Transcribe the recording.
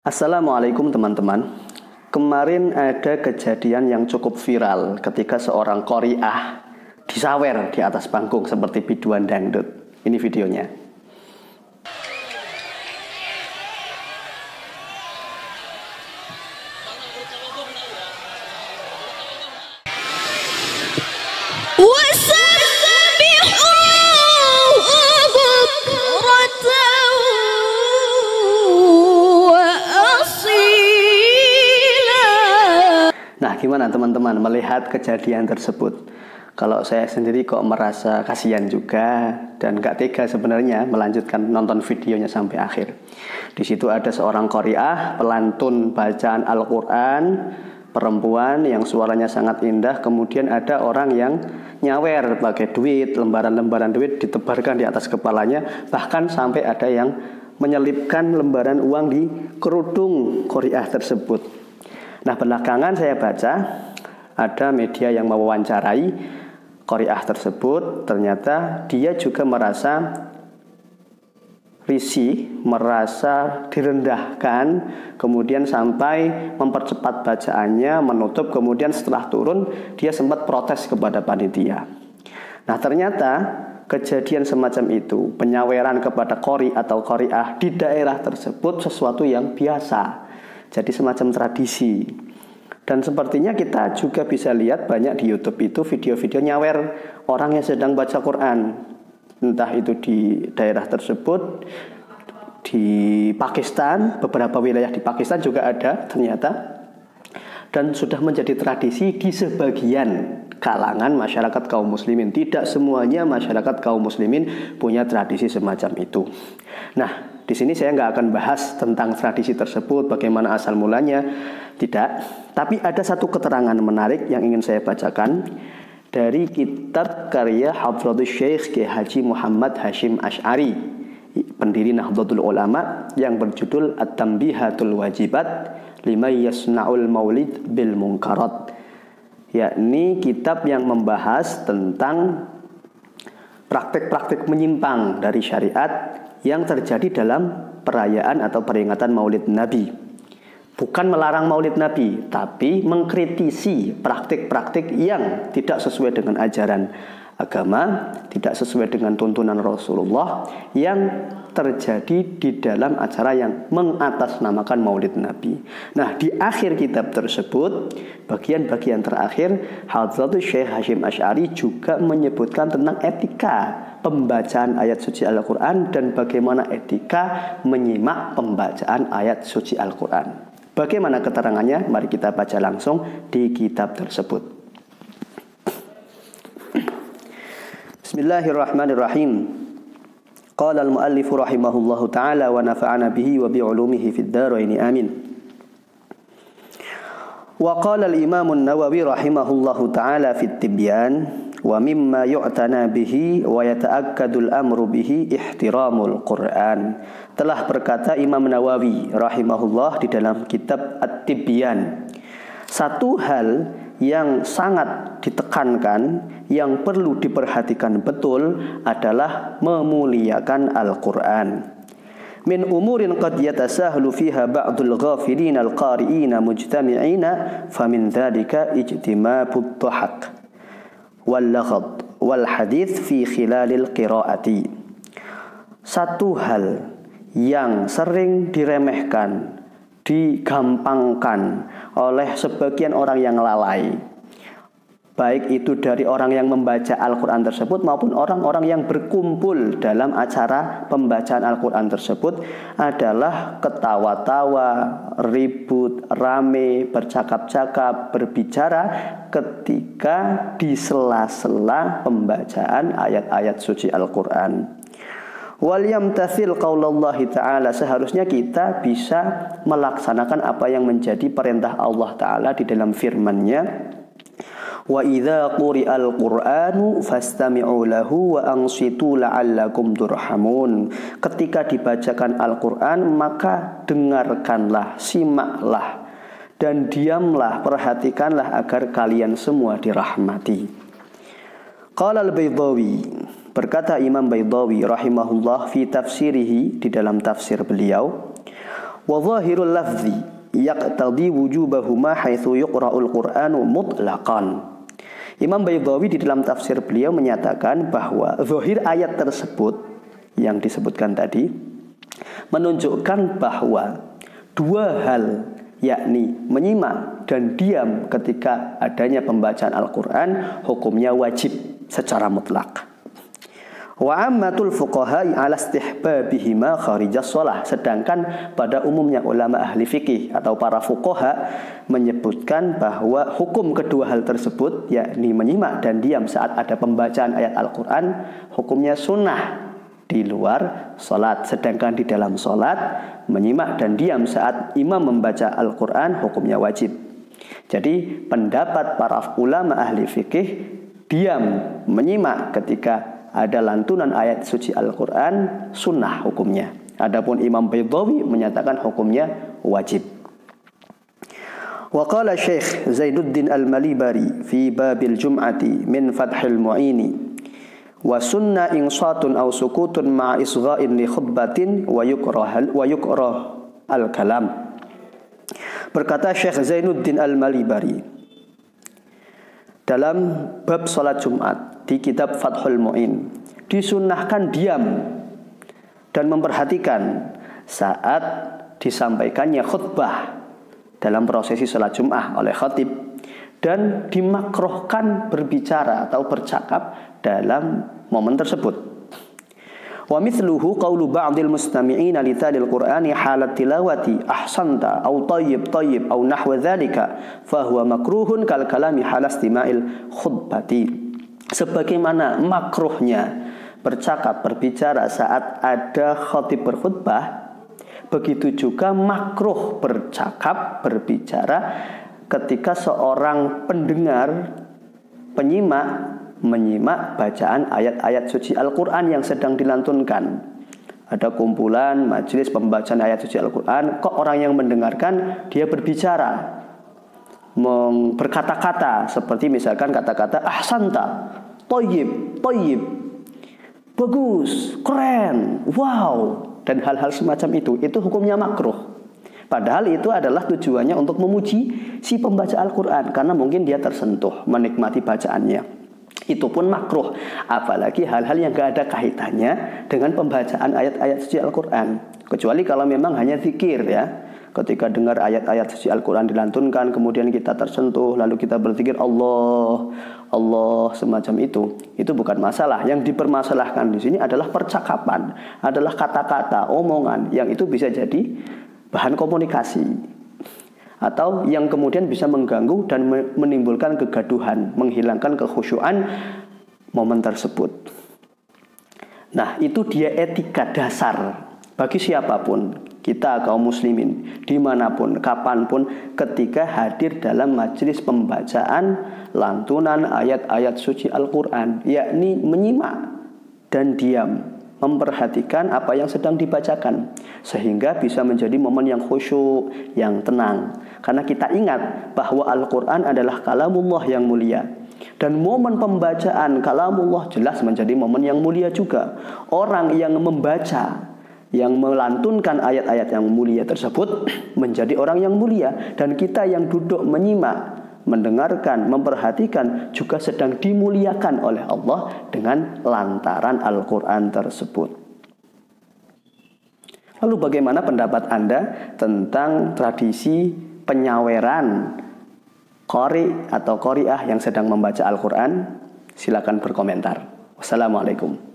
Assalamualaikum teman-teman. Kemarin ada kejadian yang cukup viral ketika seorang qori'ah disawer di atas panggung seperti biduan dangdut. Ini videonya. Nah, gimana teman-teman melihat kejadian tersebut? Kalau saya sendiri kok merasa kasihan juga dan gak tega sebenarnya melanjutkan nonton videonya sampai akhir. Di situ ada seorang qori'ah, pelantun bacaan Al-Quran, perempuan yang suaranya sangat indah. Kemudian ada orang yang nyawer pakai duit, lembaran-lembaran duit ditebarkan di atas kepalanya. Bahkan sampai ada yang menyelipkan lembaran uang di kerudung qori'ah tersebut. Nah, belakangan saya baca ada media yang mewawancarai qori'ah tersebut. Ternyata dia juga merasa risih, merasa direndahkan, kemudian sampai mempercepat bacaannya, menutup, kemudian setelah turun dia sempat protes kepada panitia. Nah, ternyata kejadian semacam itu, penyaweran kepada qori atau qori'ah di daerah tersebut sesuatu yang biasa. Jadi semacam tradisi. Dan sepertinya kita juga bisa lihat banyak di YouTube itu video-video nyawer orang yang sedang baca Quran. Entah itu di daerah tersebut, di Pakistan, beberapa wilayah di Pakistan juga ada ternyata. Dan sudah menjadi tradisi di sebagian kalangan masyarakat kaum muslimin. Tidak semuanya masyarakat kaum muslimin punya tradisi semacam itu. Nah, di sini saya nggak akan bahas tentang tradisi tersebut, bagaimana asal mulanya, tidak. Tapi ada satu keterangan menarik yang ingin saya bacakan dari kitab karya Hadratus Syekh Kiai Haji Muhammad Hashim Asy'ari, pendiri Nahdlatul Ulama, yang berjudul At-Tanbihatul Wajibat Liman Yasna'ul Maulid Bil Munkarat, yakni kitab yang membahas tentang praktik-praktik menyimpang dari syariat yang terjadi dalam perayaan atau peringatan Maulid Nabi. Bukan melarang Maulid Nabi, tapi mengkritisi praktik-praktik yang tidak sesuai dengan ajaran agama, tidak sesuai dengan tuntunan Rasulullah yang terjadi di dalam acara yang mengatasnamakan Maulid Nabi. Nah, di akhir kitab tersebut, bagian-bagian terakhir, Hadratus Syekh Hashim Asy'ari juga menyebutkan tentang etika pembacaan ayat suci Al-Quran dan bagaimana etika menyimak pembacaan ayat suci Al-Quran. Bagaimana keterangannya? Mari kita baca langsung di kitab tersebut. Bismillahirrahmanirrahim. Qala al-muallif rahimahullahu ta'ala wa nafa'ana bihi wa bi'ulumihi fid dharain amin. Wa qala al-imam an-Nawawi rahimahullahu ta'ala fit tibyan wa mimma yu'tana bihi wa yata'akkadul amru bihi ihtiramul Qur'an. Telah berkata Imam Nawawi rahimahullah di dalam kitab At-Tibyan, satu hal yang sangat ditekankan, yang perlu diperhatikan betul adalah memuliakan Al-Quran. Min umurin qad yatasahlu fiha ba'dul ghafilin al-qari'ina mujtami'ina famin dhalika ijtimabud dhahak wal laghad wal hadith fi khilalil qiraati. Satu hal yang sering diremehkan, digampangkan oleh sebagian orang yang lalai, baik itu dari orang yang membaca Al-Quran tersebut maupun orang-orang yang berkumpul dalam acara pembacaan Al-Quran tersebut, adalah ketawa-tawa, ribut, rame, bercakap-cakap, berbicara ketika di sela-sela pembacaan ayat-ayat suci Al-Quran. Wal yamtathil qaulallahi ta'ala, seharusnya kita bisa melaksanakan apa yang menjadi perintah Allah Ta'ala di dalam firman-Nya, wa idza quri'al qur'anu fastami'u lahu wa ansitu la'allakum turhamun. Ketika dibacakan Al-Quran, maka dengarkanlah, simaklah, dan diamlah, perhatikanlah agar kalian semua dirahmati. Qala al-Baydhawi, berkata Imam Baydhawi rahimahullah fi tafsirihi, di dalam tafsir beliau, Wa dhahirul lafzi yaqtadi wujubahuma haitsu yuqra'ul Qur'anu mutlaqan. Imam Baydhawi di dalam tafsir beliau menyatakan bahwa zahir ayat tersebut yang disebutkan tadi menunjukkan bahwa dua hal, yakni menyimak dan diam ketika adanya pembacaan Al-Quran, hukumnya wajib secara mutlak. Wa ammatul fuqaha'i ala istihbabihima kharijas shalah. Sedangkan pada umumnya ulama ahli fikih atau para fuqaha menyebutkan bahwa hukum kedua hal tersebut, yakni menyimak dan diam saat ada pembacaan ayat Al-Quran, hukumnya sunnah di luar sholat. Sedangkan di dalam sholat, menyimak dan diam saat imam membaca Al-Quran hukumnya wajib. Jadi pendapat para ulama ahli fikih, diam menyimak ketika ada lantunan ayat suci Al-Quran sunnah hukumnya. Adapun Imam Baydhawi menyatakan hukumnya wajib. Wa qala Syekh Zainuddin Al-Malibari fi babil jum'ati min Fathil Mu'ini wa sunna insatun aw sukutun ma'a isgha'in li khutbatin wa yukrah al-kalam. Berkata Syekh Zainuddin Al-Malibari dalam bab salat Jumat di kitab Fathul Mu'in, disunnahkan diam dan memperhatikan saat disampaikannya khutbah dalam prosesi salat Jumat oleh khatib, dan dimakruhkan berbicara atau bercakap dalam momen tersebut. Wa mithluhu qawlu ba'dil mustami'ina li talil Qur'ani halat tilawati ahsanta aw tayyib aw nahwa dzalika fa huwa makruhun kal kalami halastima'il khutbati. Sebagaimana makruhnya berbicara saat ada khatib berkhutbah, begitu juga makruh berbicara ketika seorang pendengar, penyimak menyimak bacaan ayat-ayat suci Al-Quran yang sedang dilantunkan. Ada kumpulan majelis pembacaan ayat suci Al-Quran, kok orang yang mendengarkan dia berbicara, berkata-kata seperti misalkan kata-kata ahsanta, toyib, bagus, keren, wow, dan hal-hal semacam itu hukumnya makruh. Padahal itu adalah tujuannya untuk memuji si pembaca Al-Quran, karena mungkin dia tersentuh menikmati bacaannya. Itu pun makruh, apalagi hal-hal yang gak ada kaitannya dengan pembacaan ayat-ayat suci Al-Quran. Kecuali kalau memang hanya zikir ya. Ketika dengar ayat-ayat suci Al-Quran dilantunkan, kemudian kita tersentuh, lalu kita berzikir Allah, Allah, semacam itu bukan masalah. Yang dipermasalahkan di sini adalah percakapan, adalah kata-kata, omongan, yang itu bisa jadi bahan komunikasi, atau yang kemudian bisa mengganggu dan menimbulkan kegaduhan, menghilangkan kekhusyuan momen tersebut. Nah, itu dia etika dasar bagi siapapun, kita kaum muslimin, dimanapun, kapanpun, ketika hadir dalam majelis pembacaan lantunan ayat-ayat suci Al-Quran, yakni menyimak dan diam, memperhatikan apa yang sedang dibacakan, sehingga bisa menjadi momen yang khusyuk, yang tenang. Karena kita ingat bahwa Al-Quran adalah kalamullah yang mulia, dan momen pembacaan kalamullah jelas menjadi momen yang mulia juga. Orang yang membaca, yang melantunkan ayat-ayat yang mulia tersebut menjadi orang yang mulia, dan kita yang duduk menyimak, mendengarkan, memperhatikan juga sedang dimuliakan oleh Allah dengan lantaran Al-Quran tersebut. Lalu bagaimana pendapat Anda tentang tradisi penyaweran qari atau qari'ah yang sedang membaca Al-Quran? Silakan berkomentar. Wassalamualaikum.